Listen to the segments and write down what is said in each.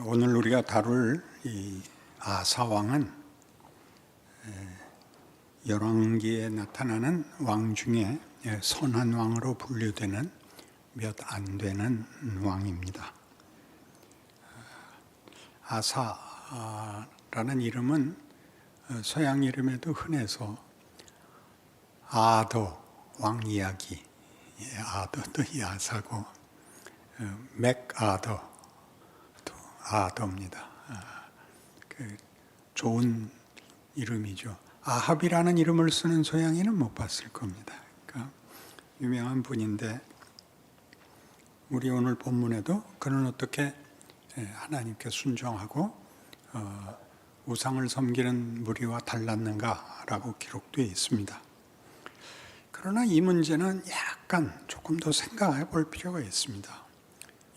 오늘 우리가 다룰 이 아사 왕은 열왕기에 나타나는 왕 중에 선한 왕으로 분류되는 몇 안 되는 왕입니다. 아사라는 이름은 서양 이름에도 흔해서 아더 왕 이야기, 아더도 이 아사고 맥아더 아더입니다. 좋은 이름이죠. 아합이라는 이름을 쓰는 소양이는 못 봤을 겁니다. 그러니까 유명한 분인데 우리 오늘 본문에도 그는 어떻게 하나님께 순종하고 우상을 섬기는 무리와 달랐는가라고 기록되어 있습니다. 그러나 이 문제는 약간 조금 더 생각해 볼 필요가 있습니다.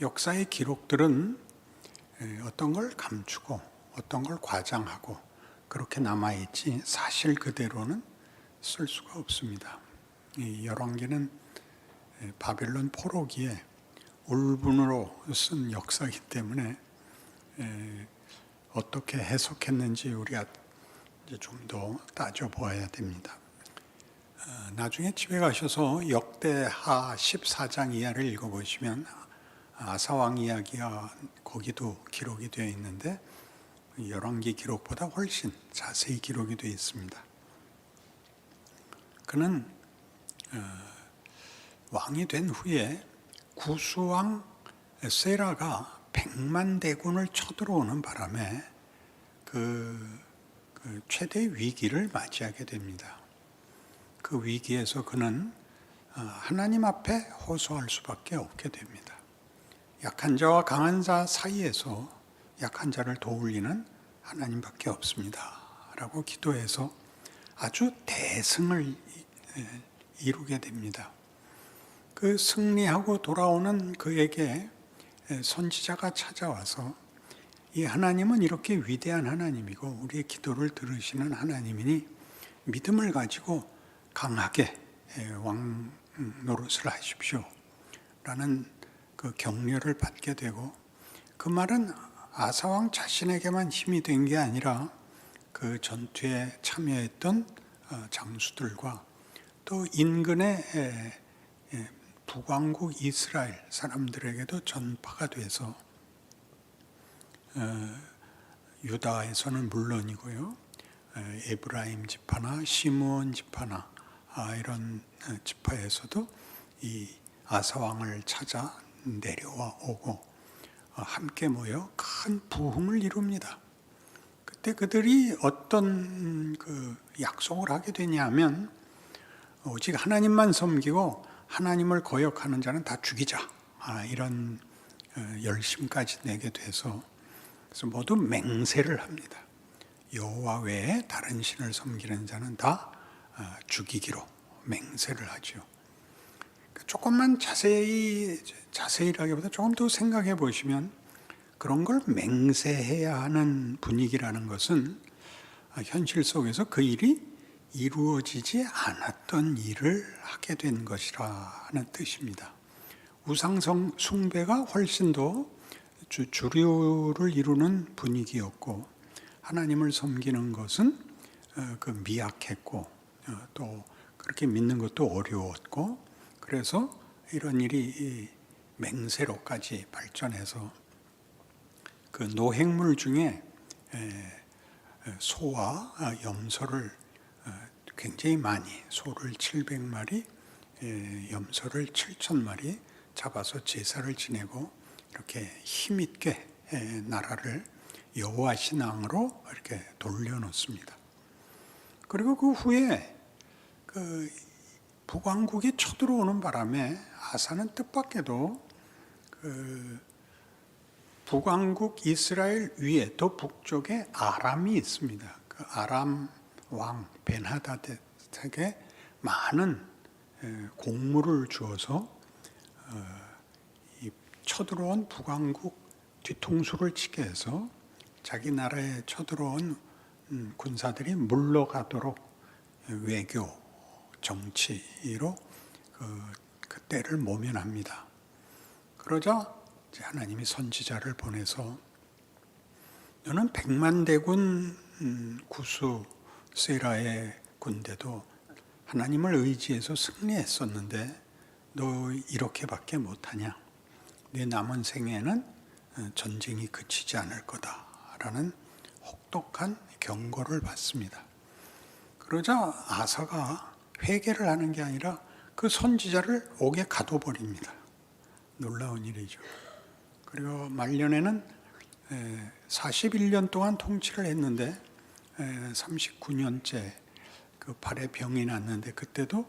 역사의 기록들은 어떤 걸 감추고 어떤 걸 과장하고 그렇게 남아있지 사실 그대로는 쓸 수가 없습니다. 이 열왕기는 바벨론 포로기에 울분으로 쓴 역사이기 때문에 어떻게 해석했는지 우리가 이제 좀 더 따져보아야 됩니다. 나중에 집에 가셔서 역대하 14장 이하를 읽어보시면 아사왕 이야기가 거기도 기록이 되어 있는데 열왕기 기록보다 훨씬 자세히 기록이 되어 있습니다. 그는 왕이 된 후에 구수왕 세라가 100만 대군을 쳐들어오는 바람에 그 최대 위기를 맞이하게 됩니다. 그 위기에서 그는 하나님 앞에 호소할 수밖에 없게 됩니다. 약한 자와 강한 자 사이에서 약한 자를 도울 리는 하나님밖에 없습니다. 라고 기도해서 아주 대승을 이루게 됩니다. 그 승리하고 돌아오는 그에게 선지자가 찾아와서 이 하나님은 이렇게 위대한 하나님이고 우리의 기도를 들으시는 하나님이니 믿음을 가지고 강하게 왕 노릇을 하십시오. 라는 그 격려를 받게 되고 그 말은 아사왕 자신에게만 힘이 된 게 아니라 그 전투에 참여했던 장수들과 또 인근의 북왕국 이스라엘 사람들에게도 전파가 돼서 유다에서는 물론이고요. 에브라임 지파나 시므온 지파나 이런 지파에서도 이 아사왕을 찾아 내려와 오고 함께 모여 큰 부흥을 이룹니다. 그때 그들이 어떤 그 약속을 하게 되냐면 오직 하나님만 섬기고 하나님을 거역하는 자는 다 죽이자 이런 열심까지 내게 돼서 그래서 모두 맹세를 합니다. 여호와 외에 다른 신을 섬기는 자는 다 죽이기로 맹세를 하죠. 조금만 자세히라기보다 조금 더 생각해 보시면 그런 걸 맹세해야 하는 분위기라는 것은 현실 속에서 그 일이 이루어지지 않았던 일을 하게 된 것이라는 뜻입니다. 우상 숭배가 훨씬 더 주류를 이루는 분위기였고 하나님을 섬기는 것은 미약했고 또 그렇게 믿는 것도 어려웠고 그래서 이런 일이 맹세로까지 발전해서 그 노획물 중에 소와 염소를 굉장히 많이 소를 700마리, 염소를 7,000마리 잡아서 제사를 지내고 이렇게 힘있게 나라를 여호와 신앙으로 이렇게 돌려놓습니다. 그리고 그 후에 그 북왕국이 쳐들어오는 바람에 아사는 뜻밖에도 그 북왕국 이스라엘 위에 또 북쪽에 아람이 있습니다. 그 아람 왕 벤하닷에게 많은 공물을 주어서 이 쳐들어온 북왕국 뒤통수를 치게 해서 자기 나라에 쳐들어온 군사들이 물러가도록 외교 정치로 그 때를 모면합니다. 그러자 하나님이 선지자를 보내서 너는 100만 대군 구수 세라의 군대도 하나님을 의지해서 승리했었는데 너 이렇게밖에 못하냐? 네 남은 생에는 전쟁이 그치지 않을 거다라는 혹독한 경고를 받습니다. 그러자 아사가 회개를 하는 게 아니라 그 선지자를 옥에 가둬버립니다. 놀라운 일이죠. 그리고 말년에는 41년 동안 통치를 했는데 39년째 그 발에 병이 났는데 그때도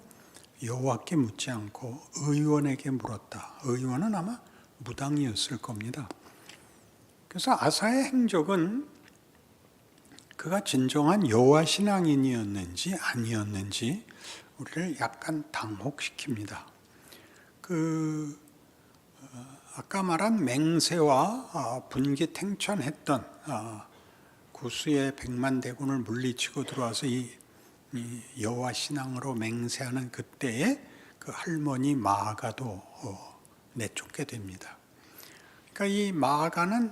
여호와께 묻지 않고 의원에게 물었다. 의원은 아마 무당이었을 겁니다. 그래서 아사의 행적은 그가 진정한 여호와 신앙인이었는지 아니었는지 우리를 약간 당혹시킵니다. 아까 말한 맹세와 분기탱천했던 구수의 100만 대군을 물리치고 들어와서 이 여호와 신앙으로 맹세하는 그때에 그 할머니 마아가도 내쫓게 됩니다. 그러니까 이 마아가는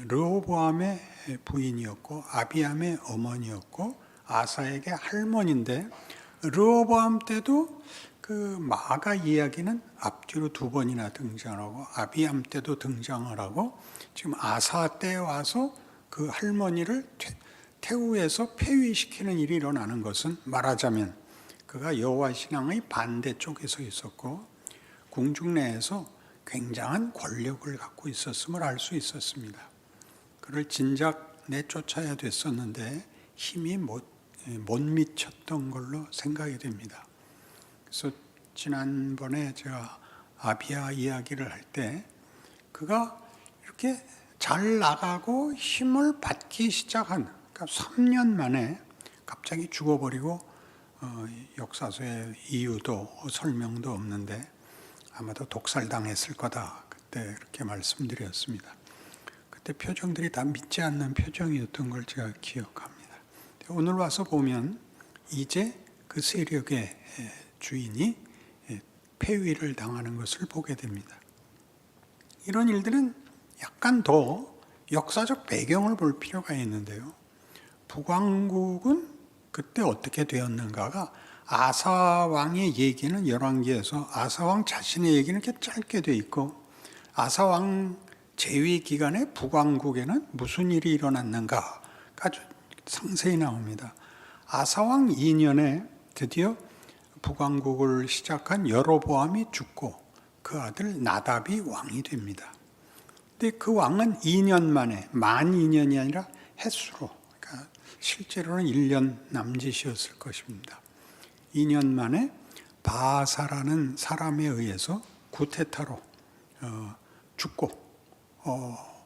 르호보암의 부인이었고 아비암의 어머니였고 아사에게 할머니인데 르호보암 때도 그 마아가 이야기는 앞뒤로 2번이나 등장하고 아비암 때도 등장을 하고 지금 아사 때 와서 그 할머니를 태우에서 폐위시키는 일이 일어나는 것은 말하자면 그가 여호와 신앙의 반대쪽에서 있었고 궁중 내에서 굉장한 권력을 갖고 있었음을 알 수 있었습니다. 그를 진작 내쫓아야 됐었는데 힘이 못 미쳤던 걸로 생각이 됩니다. 그래서 지난번에 제가 아비야 이야기를 할 때 그가 이렇게 잘 나가고 힘을 받기 시작한 그러니까 3년 만에 갑자기 죽어버리고 역사서에 이유도 설명도 없는데 아마도 독살당했을 거다. 그때 그렇게 말씀드렸습니다. 그때 표정들이 다 믿지 않는 표정이었던 걸 제가 기억합니다. 오늘 와서 보면 이제 그 세력의 주인이 폐위를 당하는 것을 보게 됩니다. 이런 일들은 약간 더 역사적 배경을 볼 필요가 있는데요. 북왕국은 그때 어떻게 되었는가가 아사 왕의 얘기는 열왕기에서 아사 왕 자신의 얘기는 이렇게 짧게 돼 있고 아사 왕 재위 기간에 북왕국에는 무슨 일이 일어났는가 아주 상세히 나옵니다. 아사 왕 2년에 드디어 북왕국을 시작한 여로보암이 죽고 그 아들 나답이 왕이 됩니다. 근데 그 왕은 2년 만에 만 2년이 아니라 햇수로 그러니까 실제로는 1년 남짓이었을 것입니다. 2년 만에 바아사라는 사람에 의해서 구테타로 죽고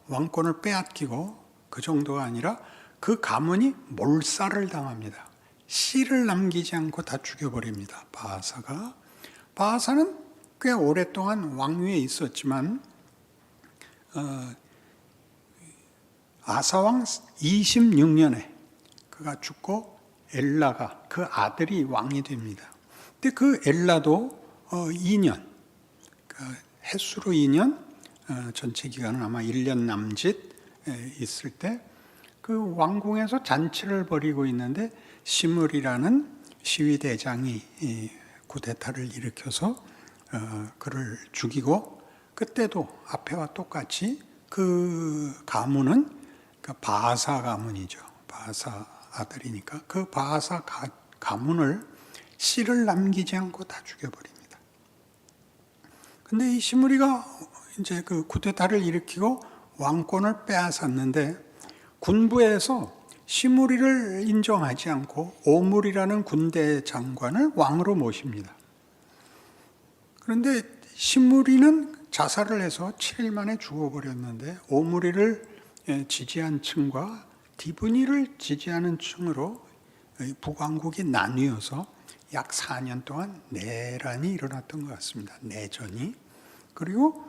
왕권을 빼앗기고 그 정도가 아니라 그 가문이 몰살을 당합니다. 씨를 남기지 않고 다 죽여버립니다. 바아사가. 바아사는 꽤 오랫동안 왕위에 있었지만 아사왕 26년에 그가 죽고 엘라가 그 아들이 왕이 됩니다. 근데 그 엘라도 2년, 햇수로 2년, 전체 기간은 아마 1년 남짓 있을 때 그 왕궁에서 잔치를 벌이고 있는데 시므리라는 시위대장이 쿠데타를 일으켜서 그를 죽이고 그때도 앞에와 똑같이 그 가문은 바아사 가문이죠. 바아사 아들이니까 그 바아사 가문을 씨를 남기지 않고 다 죽여버립니다. 근데 이 시므리가 이제 그 쿠데타를 일으키고 왕권을 빼앗았는데 군부에서 시므리를 인정하지 않고 오므리라는 군대 장관을 왕으로 모십니다. 그런데 시므리는 자살을 해서 7일 만에 죽어버렸는데 오므리를 지지한 층과 디브니를 지지하는 층으로 북왕국이 나뉘어서 약 4년 동안 내란이 일어났던 것 같습니다. 내전이. 그리고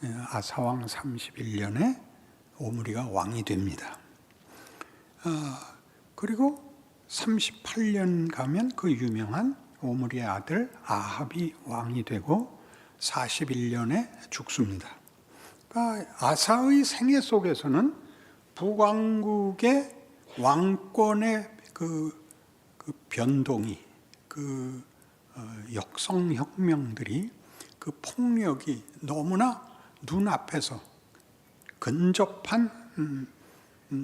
아사왕 31년에 오므리가 왕이 됩니다. 그리고 38년 가면 그 유명한 오므리의 아들 아합이 왕이 되고 41년에 죽습니다. 그러니까 아사의 생애 속에서는 북왕국의 왕권의 그 변동이, 역성혁명들이, 그 폭력이 너무나 눈앞에서 근접한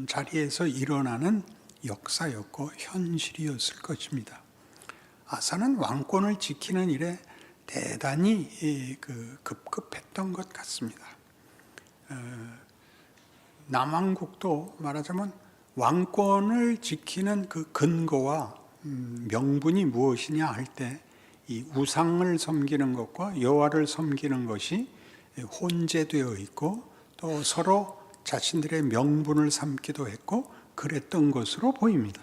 자리에서 일어나는 역사였고 현실이었을 것입니다. 아사는 왕권을 지키는 일에 대단히 급급했던 것 같습니다. 남왕국도 말하자면 왕권을 지키는 그 근거와 명분이 무엇이냐 할 때 이 우상을 섬기는 것과 여호와를 섬기는 것이 혼재되어 있고 또 서로 자신들의 명분을 삼기도 했고 그랬던 것으로 보입니다.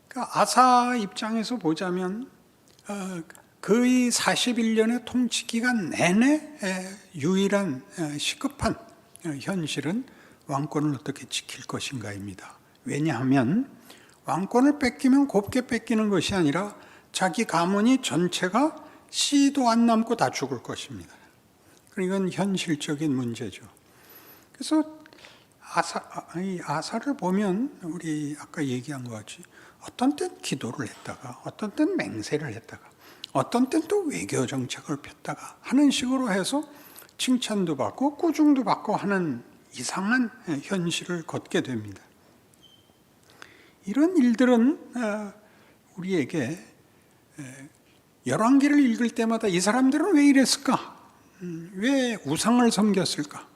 그러니까 아사 입장에서 보자면 그의 41년의 통치 기간 내내 유일한 시급한 현실은 왕권을 어떻게 지킬 것인가입니다. 왜냐하면 왕권을 뺏기면 곱게 뺏기는 것이 아니라 자기 가문이 전체가 씨도 안 남고 다 죽을 것입니다. 이건 현실적인 문제죠. 그래서 아사를 보면 우리 아까 얘기한 것 같이 어떤 땐 기도를 했다가 어떤 땐 맹세를 했다가 어떤 땐 또 외교 정책을 폈다가 하는 식으로 해서 칭찬도 받고 꾸중도 받고 하는 이상한 현실을 걷게 됩니다. 이런 일들은 우리에게 열왕기를 읽을 때마다 이 사람들은 왜 이랬을까? 왜 우상을 섬겼을까?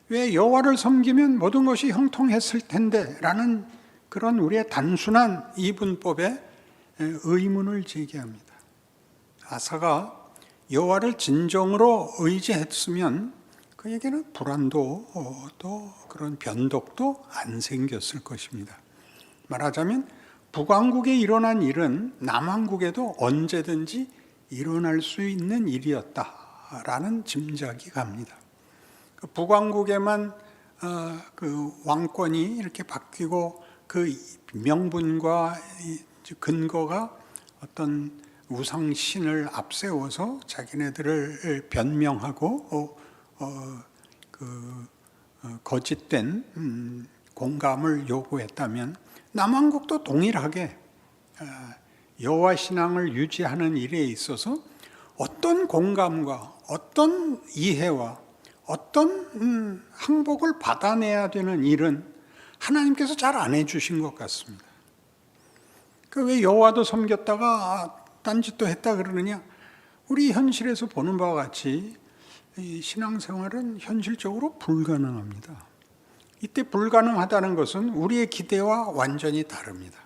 왜 여호와를 섬기면 모든 것이 형통했을 텐데 라는 그런 우리의 단순한 이분법에 의문을 제기합니다. 아사가 여호와를 진정으로 의지했으면 그에게는 불안도 또 그런 변덕도 안 생겼을 것입니다. 말하자면 북왕국에 일어난 일은 남왕국에도 언제든지 일어날 수 있는 일이었다라는 짐작이 갑니다. 북왕국에만 그 왕권이 이렇게 바뀌고 그 명분과 근거가 어떤 우상신을 앞세워서 자기네들을 변명하고 거짓된 공감을 요구했다면 남왕국도 동일하게 여호와 신앙을 유지하는 일에 있어서 어떤 공감과 어떤 이해와 어떤 항복을 받아내야 되는 일은 하나님께서 잘 안 해주신 것 같습니다. 왜 여호와도 섬겼다가 딴짓도 했다 그러느냐? 우리 현실에서 보는 바와 같이 이 신앙생활은 현실적으로 불가능합니다. 이때 불가능하다는 것은 우리의 기대와 완전히 다릅니다.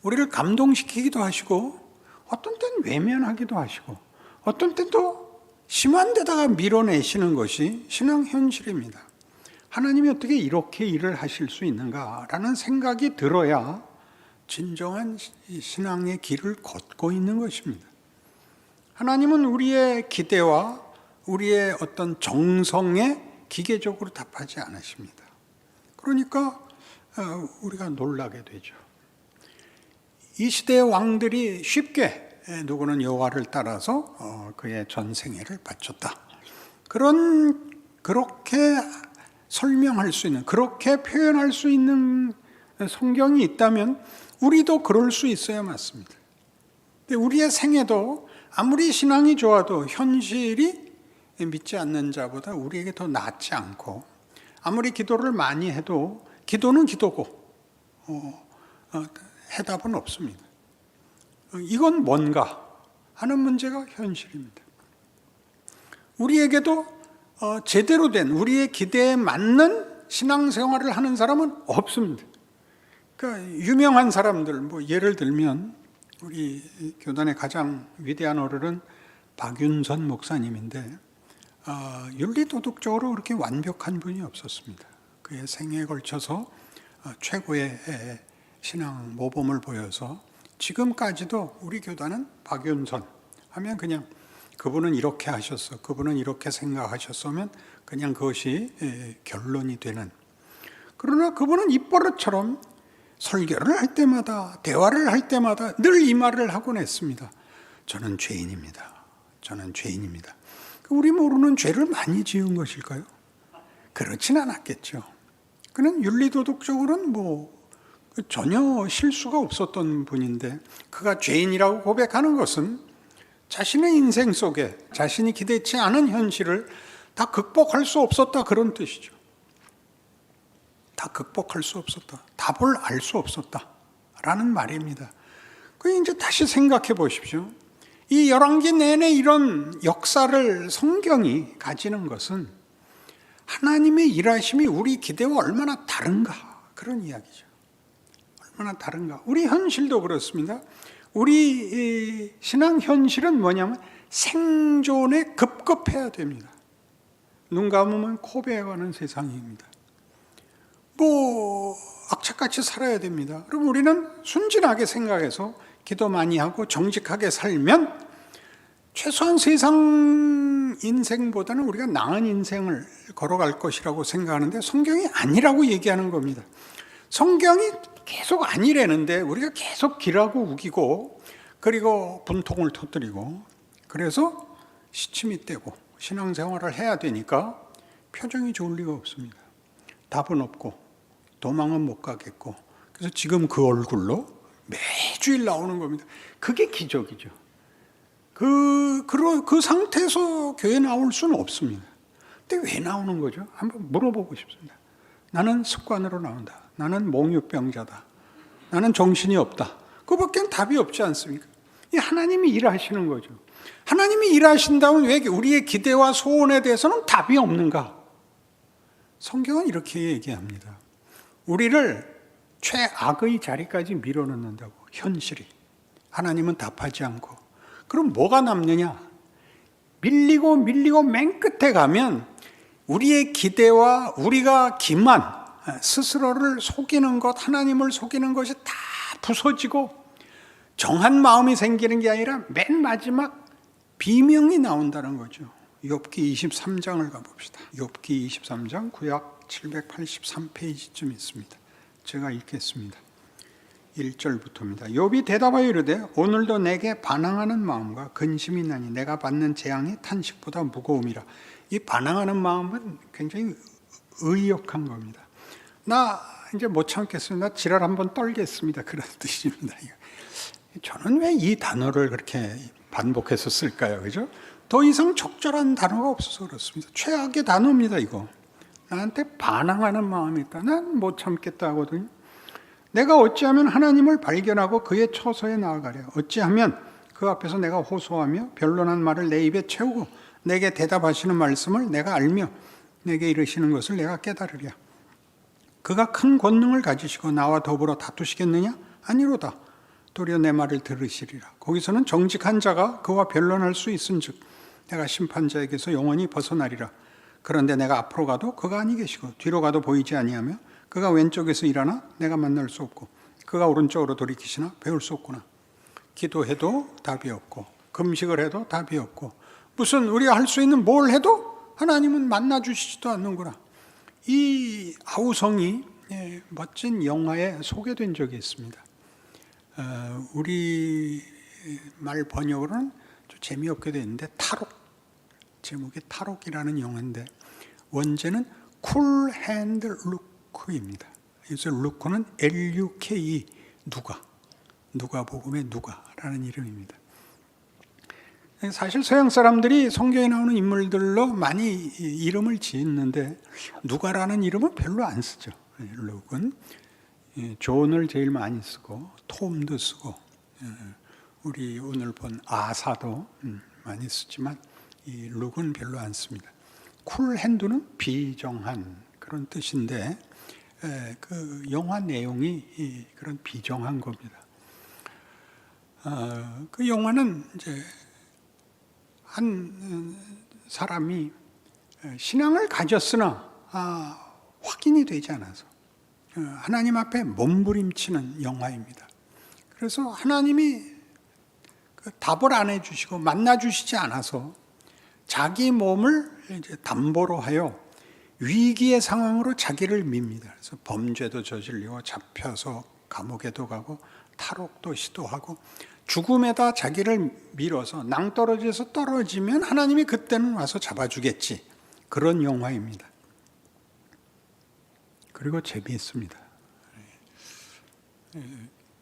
우리를 감동시키기도 하시고 어떤 때는 외면하기도 하시고 어떤 때는 또 심한 데다가 밀어내시는 것이 신앙 현실입니다. 하나님이 어떻게 이렇게 일을 하실 수 있는가라는 생각이 들어야 진정한 신앙의 길을 걷고 있는 것입니다. 하나님은 우리의 기대와 우리의 어떤 정성에 기계적으로 답하지 않으십니다. 그러니까 우리가 놀라게 되죠. 이 시대의 왕들이 쉽게 누구는 여호와를 따라서 그의 전생애를 바쳤다. 그렇게 설명할 수 있는, 그렇게 표현할 수 있는 성경이 있다면 우리도 그럴 수 있어야 맞습니다. 근데 우리의 생애도 아무리 신앙이 좋아도 현실이 믿지 않는 자보다 우리에게 더 낫지 않고 아무리 기도를 많이 해도 기도는 기도고 해답은 없습니다. 이건 뭔가 하는 문제가 현실입니다. 우리에게도 제대로 된 우리의 기대에 맞는 신앙생활을 하는 사람은 없습니다. 그러니까 유명한 사람들, 예를 들면 우리 교단의 가장 위대한 어른은 박윤선 목사님인데 윤리도덕적으로 그렇게 완벽한 분이 없었습니다. 그의 생애에 걸쳐서 최고의 신앙 모범을 보여서 지금까지도 우리 교단은 박윤선 하면 그냥 그분은 이렇게 하셨어, 그분은 이렇게 생각하셨으면 그냥 그것이 결론이 되는. 그러나 그분은 입버릇처럼 설교를 할 때마다 대화를 할 때마다 늘 이 말을 하곤 했습니다. 저는 죄인입니다. 저는 죄인입니다. 우리 모르는 죄를 많이 지은 것일까요? 그렇진 않았겠죠. 그는 윤리도덕적으로는 전혀 실수가 없었던 분인데, 그가 죄인이라고 고백하는 것은 자신의 인생 속에 자신이 기대치 않은 현실을 다 극복할 수 없었다, 그런 뜻이죠. 다 극복할 수 없었다, 답을 알 수 없었다 라는 말입니다. 그 이제 다시 생각해 보십시오. 이 열왕기 내내 이런 역사를 성경이 가지는 것은 하나님의 일하심이 우리 기대와 얼마나 다른가, 그런 이야기죠. 얼마나 다른가. 우리 현실도 그렇습니다. 우리 신앙 현실은 뭐냐면 생존에 급급해야 됩니다. 눈 감으면 코 베어가는 세상입니다. 악착같이 살아야 됩니다. 그럼 우리는 순진하게 생각해서 기도 많이 하고 정직하게 살면 최소한 세상 인생보다는 우리가 나은 인생을 걸어갈 것이라고 생각하는데, 성경이 아니라고 얘기하는 겁니다. 성경이 계속 아니라는데 우리가 계속 기라고 우기고, 그리고 분통을 터뜨리고, 그래서 시침이 떼고 신앙생활을 해야 되니까 표정이 좋을 리가 없습니다. 답은 없고 도망은 못 가겠고, 그래서 지금 그 얼굴로 매주일 나오는 겁니다. 그게 기적이죠. 그 상태에서 교회 나올 수는 없습니다. 근데 왜 나오는 거죠? 한번 물어보고 싶습니다. 나는 습관으로 나온다. 나는 몽유병자다. 나는 정신이 없다. 그거밖에 답이 없지 않습니까? 이 하나님이 일하시는 거죠. 하나님이 일하신다면 왜 우리의 기대와 소원에 대해서는 답이 없는가? 성경은 이렇게 얘기합니다. 우리를 최악의 자리까지 밀어넣는다고, 현실이. 하나님은 답하지 않고. 그럼 뭐가 남느냐? 밀리고 맨 끝에 가면 우리의 기대와 우리가 기만, 스스로를 속이는 것, 하나님을 속이는 것이 다 부서지고 정한 마음이 생기는 게 아니라 맨 마지막 비명이 나온다는 거죠. 욥기 23장을 가봅시다. 욥기 23장 구약 783페이지쯤 있습니다. 제가 읽겠습니다. 1절부터입니다. 욥이 대답하여 이르되 오늘도 내게 반항하는 마음과 근심이 나니 내가 받는 재앙이 탄식보다 무거움이라. 이 반항하는 마음은 굉장히 의역한 겁니다. 나 이제 못 참겠습니다. 나 지랄 한번 떨겠습니다. 그런 뜻입니다. 저는 왜 이 단어를 그렇게 반복해서 쓸까요? 그죠? 더 이상 적절한 단어가 없어서 그렇습니다. 최악의 단어입니다, 이거. 나한테 반항하는 마음이 있다. 난 못 참겠다 하거든요. 내가 어찌하면 하나님을 발견하고 그의 처소에 나아가랴. 어찌하면 그 앞에서 내가 호소하며 변론한 말을 내 입에 채우고 내게 대답하시는 말씀을 내가 알며 내게 이르시는 것을 내가 깨달으랴. 그가 큰 권능을 가지시고 나와 더불어 다투시겠느냐? 아니로다. 도리어 내 말을 들으시리라. 거기서는 정직한 자가 그와 변론할 수 있은즉 내가 심판자에게서 영원히 벗어나리라. 그런데 내가 앞으로 가도 그가 아니 계시고 뒤로 가도 보이지 아니하며 그가 왼쪽에서 일하나 내가 만날 수 없고 그가 오른쪽으로 돌이키시나 배울 수 없구나. 기도해도 답이 없고 금식을 해도 답이 없고 무슨 우리가 할 수 있는 뭘 해도 하나님은 만나주시지도 않는구나. 이 아우성이 멋진 영화에 소개된 적이 있습니다. 우리 말 번역으로는 좀 재미없게 되어 있는데 탈옥, 제목이 탈옥이라는 영화인데 원제는 쿨 핸드 루크입니다. 그래서 루크는 LUKE, 누가복음의 누가라는 이름입니다. 사실 서양 사람들이 성경에 나오는 인물들로 많이 이름을 짓는데 누가라는 이름은 별로 안 쓰죠. 룩은 존을 제일 많이 쓰고 톰도 쓰고 우리 오늘 본 아사도 많이 쓰지만 이 룩은 별로 안 씁니다. 쿨핸드는 비정한 그런 뜻인데 그 영화 내용이 그런 비정한 겁니다. 그 영화는 이제 한 사람이 신앙을 가졌으나 확인이 되지 않아서 하나님 앞에 몸부림치는 영화입니다. 그래서 하나님이 그 답을 안 해주시고 만나주시지 않아서 자기 몸을 이제 담보로 하여 위기의 상황으로 자기를 밉니다. 그래서 범죄도 저질리고 잡혀서 감옥에도 가고 탈옥도 시도하고 죽음에다 자기를 밀어서 낭떠러지에서 떨어지면 하나님이 그때는 와서 잡아주겠지. 그런 영화입니다. 그리고 재미있습니다.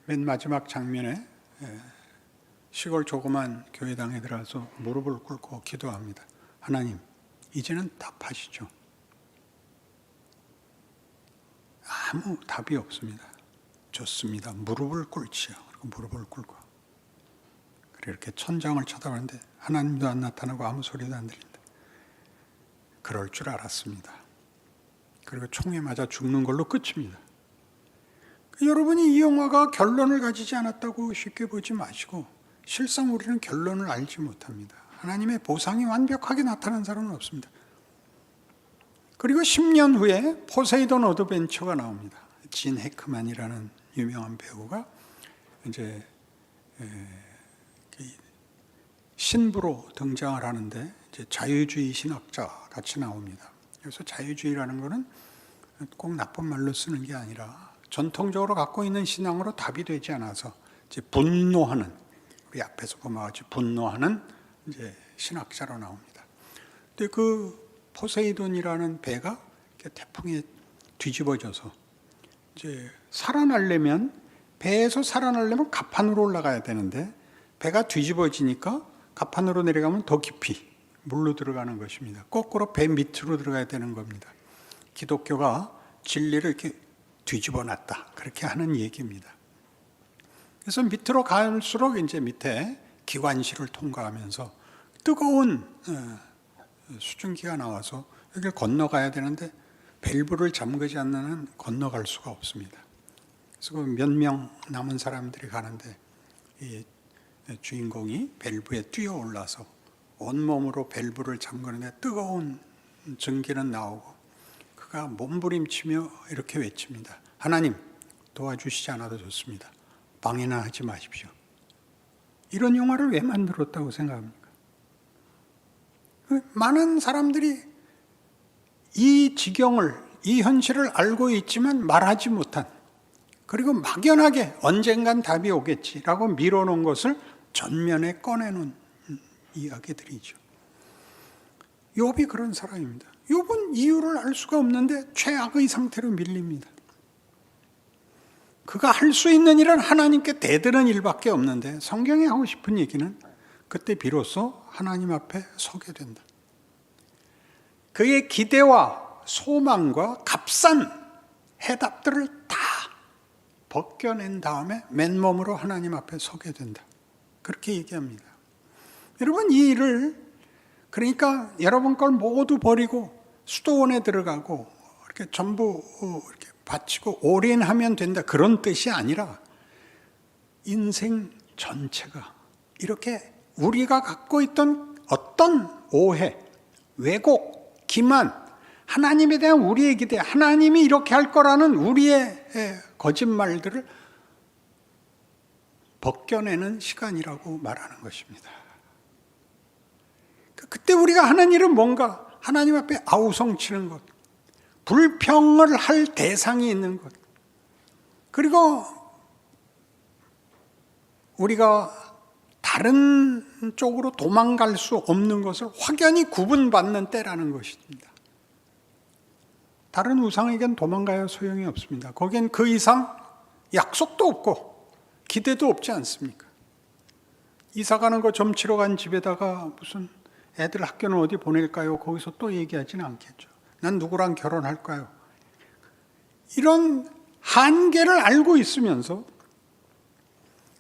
맨 마지막 장면에 시골 조그만 교회당에 들어가서 무릎을 꿇고 기도합니다. 하나님, 이제는 답하시죠. 아무 답이 없습니다. 좋습니다. 무릎을 꿇지요. 그리고 무릎을 꿇고 이렇게 천장을 쳐다보는데 하나님도 안 나타나고 아무 소리도 안 들린다. 그럴 줄 알았습니다. 그리고 총에 맞아 죽는 걸로 끝입니다. 여러분이 이 영화가 결론을 가지지 않았다고 쉽게 보지 마시고, 실상 우리는 결론을 알지 못합니다. 하나님의 보상이 완벽하게 나타난 사람은 없습니다. 그리고 10년 후에 포세이돈 어드벤처가 나옵니다. 진 해크만이라는 유명한 배우가 이제 신부로 등장을 하는데 이제 자유주의 신학자 같이 나옵니다. 그래서 자유주의라는 것은 꼭 나쁜 말로 쓰는 게 아니라 전통적으로 갖고 있는 신앙으로 답이 되지 않아서 이제 분노하는, 우리 앞에서 보면 같이 분노하는 이제 신학자로 나옵니다. 근데 그 포세이돈이라는 배가 태풍에 뒤집어져서 이제 살아나려면, 배에서 살아나려면 갑판으로 올라가야 되는데 배가 뒤집어지니까 갑판으로 내려가면 더 깊이 물로 들어가는 것입니다. 거꾸로 배 밑으로 들어가야 되는 겁니다. 기독교가 진리를 이렇게 뒤집어 놨다, 그렇게 하는 얘기입니다. 그래서 밑으로 갈수록 이제 밑에 기관실을 통과하면서 뜨거운 수증기가 나와서 여기를 건너가야 되는데 밸브를 잠그지 않는 한 건너갈 수가 없습니다. 그래서 몇 명 남은 사람들이 가는데 이 주인공이 밸브에 뛰어 올라서 온몸으로 밸브를 잠그는데 뜨거운 증기는 나오고 그가 몸부림치며 이렇게 외칩니다. 하나님, 도와주시지 않아도 좋습니다. 방해나 하지 마십시오. 이런 영화를 왜 만들었다고 생각합니까? 많은 사람들이 이 지경을, 이 현실을 알고 있지만 말하지 못한, 그리고 막연하게 언젠간 답이 오겠지라고 미뤄놓은 것을 전면에 꺼내놓은 이야기들이죠. 욥이 그런 사람입니다. 욥은 이유를 알 수가 없는데 최악의 상태로 밀립니다. 그가 할 수 있는 일은 하나님께 대드는 일밖에 없는데 성경이 하고 싶은 얘기는 그때 비로소 하나님 앞에 서게 된다. 그의 기대와 소망과 값싼 해답들을 다 벗겨낸 다음에 맨몸으로 하나님 앞에 서게 된다. 그렇게 얘기합니다. 여러분, 이 일을, 그러니까 여러분 걸 모두 버리고 수도원에 들어가고 이렇게 전부 이렇게 바치고 올인하면 된다, 그런 뜻이 아니라 인생 전체가 이렇게 우리가 갖고 있던 어떤 오해, 왜곡, 기만, 하나님에 대한 우리의 기대, 하나님이 이렇게 할 거라는 우리의 거짓말들을 벗겨내는 시간이라고 말하는 것입니다. 그때 우리가 하는 일은 뭔가 하나님 앞에 아우성치는 것, 불평을 할 대상이 있는 것, 그리고 우리가 다른 쪽으로 도망갈 수 없는 것을 확연히 구분받는 때라는 것입니다. 다른 우상에겐 도망가야 소용이 없습니다. 거기엔 그 이상 약속도 없고 기대도 없지 않습니까? 이사 가는 거 점치러 간 집에다가 무슨 애들 학교는 어디 보낼까요? 거기서 또 얘기하지는 않겠죠. 난 누구랑 결혼할까요? 이런 한계를 알고 있으면서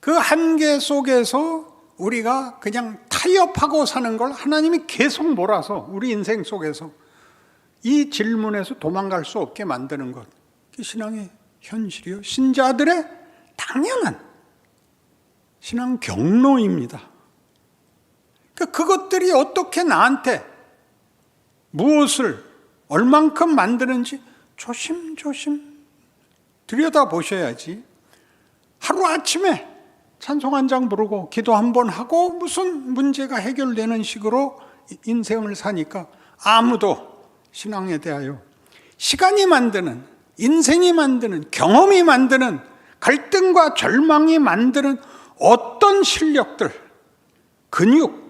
그 한계 속에서 우리가 그냥 타협하고 사는 걸 하나님이 계속 몰아서 우리 인생 속에서 이 질문에서 도망갈 수 없게 만드는 것, 그게 신앙의 현실이요, 신자들의 당연한 신앙 경로입니다. 그것들이 어떻게 나한테 무엇을 얼만큼 만드는지 조심조심 들여다보셔야지 하루아침에 찬송 한 장 부르고 기도 한 번 하고 무슨 문제가 해결되는 식으로 인생을 사니까 아무도 신앙에 대하여 시간이 만드는, 인생이 만드는, 경험이 만드는, 갈등과 절망이 만드는 어떤 실력들, 근육,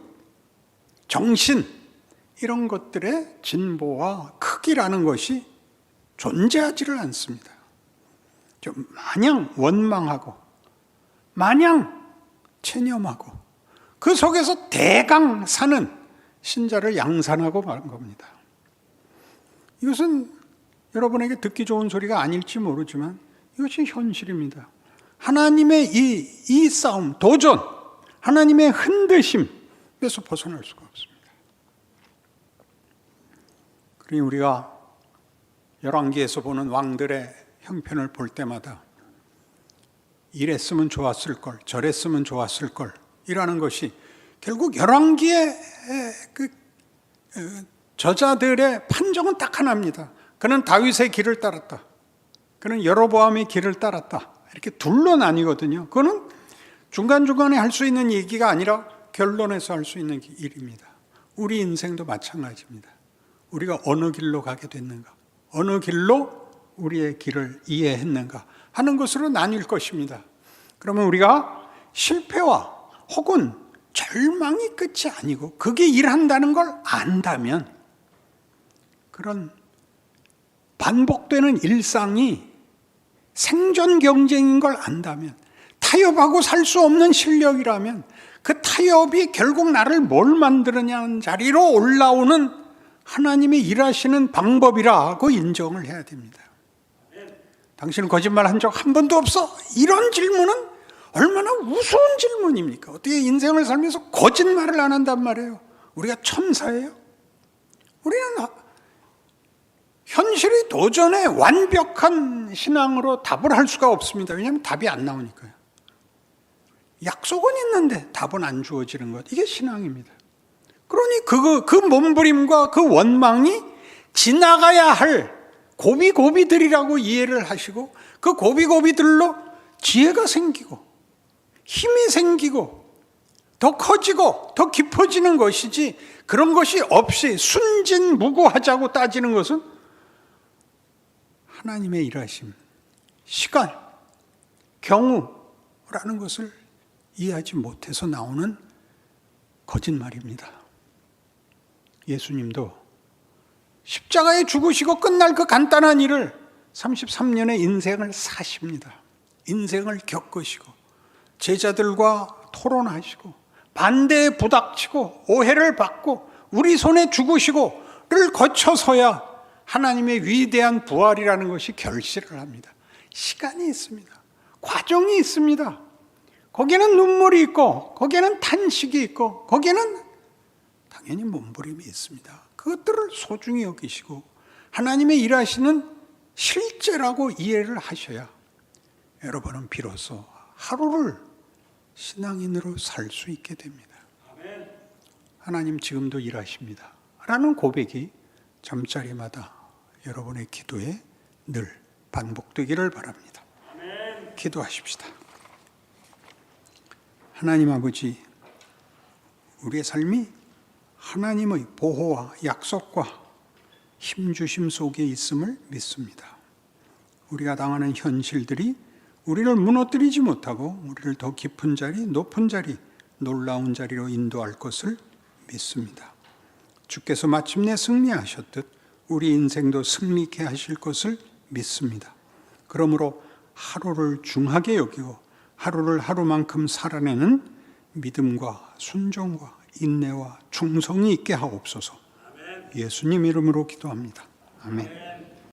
정신, 이런 것들의 진보와 크기라는 것이 존재하지를 않습니다. 좀 마냥 원망하고 마냥 체념하고 그 속에서 대강 사는 신자를 양산하고 마는 겁니다. 이것은 여러분에게 듣기 좋은 소리가 아닐지 모르지만 이것이 현실입니다. 하나님의 이 싸움, 도전, 하나님의 흔드심에서 벗어날 수가 없습니다. 그러니 우리가 열왕기에서 보는 왕들의 형편을 볼 때마다 이랬으면 좋았을 걸, 저랬으면 좋았을 걸 이라는 것이 결국 열왕기의 저자들의 판정은 딱 하나입니다. 그는 다윗의 길을 따랐다. 그는 여로보암의 길을 따랐다. 이렇게 둘로 나뉘거든요. 그거는 중간중간에 할 수 있는 얘기가 아니라 결론에서 할 수 있는 일입니다. 우리 인생도 마찬가지입니다. 우리가 어느 길로 가게 됐는가, 어느 길로 우리의 길을 이해했는가 하는 것으로 나뉠 것입니다. 그러면 우리가 실패와 혹은 절망이 끝이 아니고 그게 일한다는 걸 안다면, 그런 반복되는 일상이 생존 경쟁인 걸 안다면, 타협하고 살 수 없는 실력이라면 그 타협이 결국 나를 뭘 만드느냐는 자리로 올라오는 하나님이 일하시는 방법이라고 인정을 해야 됩니다. 당신은 거짓말 한 적 한 번도 없어? 이런 질문은 얼마나 우스운 질문입니까? 어떻게 인생을 살면서 거짓말을 안 한단 말이에요? 우리가 천사예요? 우리는 현실의 도전에 완벽한 신앙으로 답을 할 수가 없습니다. 왜냐하면 답이 안 나오니까요. 약속은 있는데 답은 안 주어지는 것, 이게 신앙입니다. 그러니 그 몸부림과 그 원망이 지나가야 할 고비고비들이라고 이해를 하시고 그 고비고비들로 지혜가 생기고 힘이 생기고 더 커지고 더 깊어지는 것이지, 그런 것이 없이 순진무구하자고 따지는 것은 하나님의 일하심, 시간, 경우라는 것을 이해하지 못해서 나오는 거짓말입니다. 예수님도 십자가에 죽으시고 끝날 그 간단한 일을 33년의 인생을 사십니다. 인생을 겪으시고 제자들과 토론하시고 반대에 부닥치고 오해를 받고 우리 손에 죽으시고를 거쳐서야 하나님의 위대한 부활이라는 것이 결실을 합니다. 시간이 있습니다. 과정이 있습니다. 거기에는 눈물이 있고 거기에는 탄식이 있고 거기에는 당연히 몸부림이 있습니다. 그것들을 소중히 여기시고 하나님의 일하시는 실제라고 이해를 하셔야 여러분은 비로소 하루를 신앙인으로 살 수 있게 됩니다. 하나님 지금도 일하십니다 라는 고백이 잠자리마다 여러분의 기도에 늘 반복되기를 바랍니다. 기도하십시다. 하나님 아버지, 우리의 삶이 하나님의 보호와 약속과 힘주심 속에 있음을 믿습니다. 우리가 당하는 현실들이 우리를 무너뜨리지 못하고 우리를 더 깊은 자리, 높은 자리, 놀라운 자리로 인도할 것을 믿습니다. 주께서 마침내 승리하셨듯 우리 인생도 승리케 하실 것을 믿습니다. 그러므로 하루를 중하게 여기고 하루를 하루만큼 살아내는 믿음과 순종과 인내와 충성이 있게 하옵소서. 예수님 이름으로 기도합니다. 아멘.